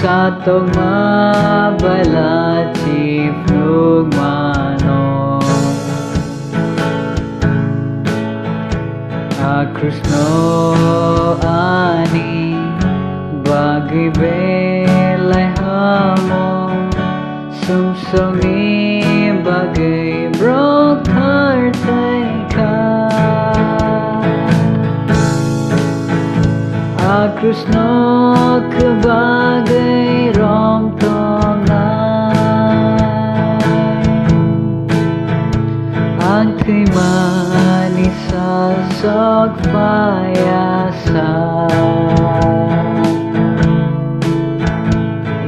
Satu mabalati prugmano A Krishna ani bagi belai hamo sumsungi bagi brothar taika A Krishna kebagai rom tongai Angti manis sok payasa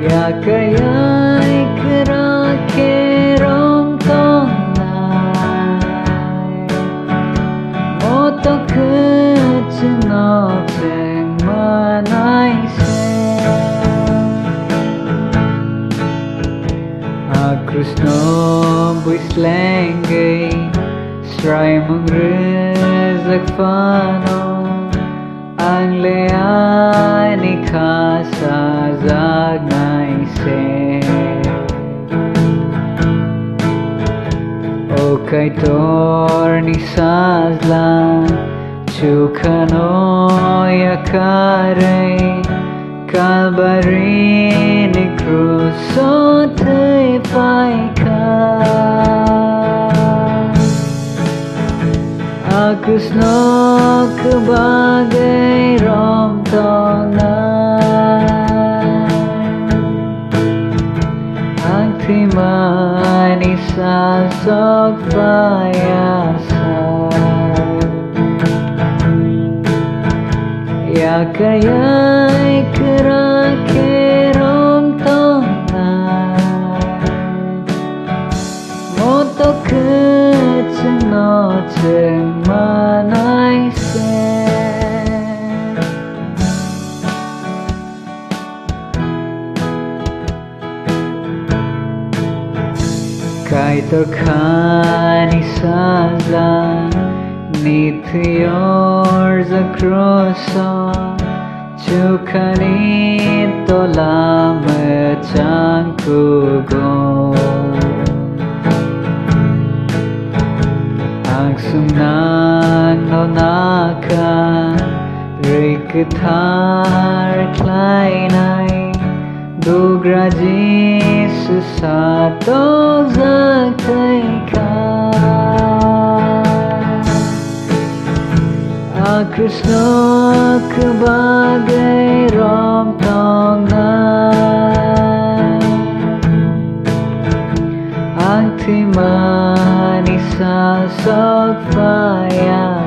Ya kayai kerake rom tongai Moto keceno ceng manai Krishna buis lenge Srai mong rezak pano Ang leani kasa zagnai se O kay tor ni sazlan Chukano yakare Kalbari ni kruso tay paika A Krishna kebagai rom tongai Angti manis sok payasa Ya kayai kerake rom tongai Moto keceno ceng manai se Kai terkani sazan Nityor zakrosa Chukani tola mechang kugo Ang sumnang nonaka Rikutar kleinai Dugraji susato zaktaika A Krishna kebagai rom tongai Angti manis sok payasa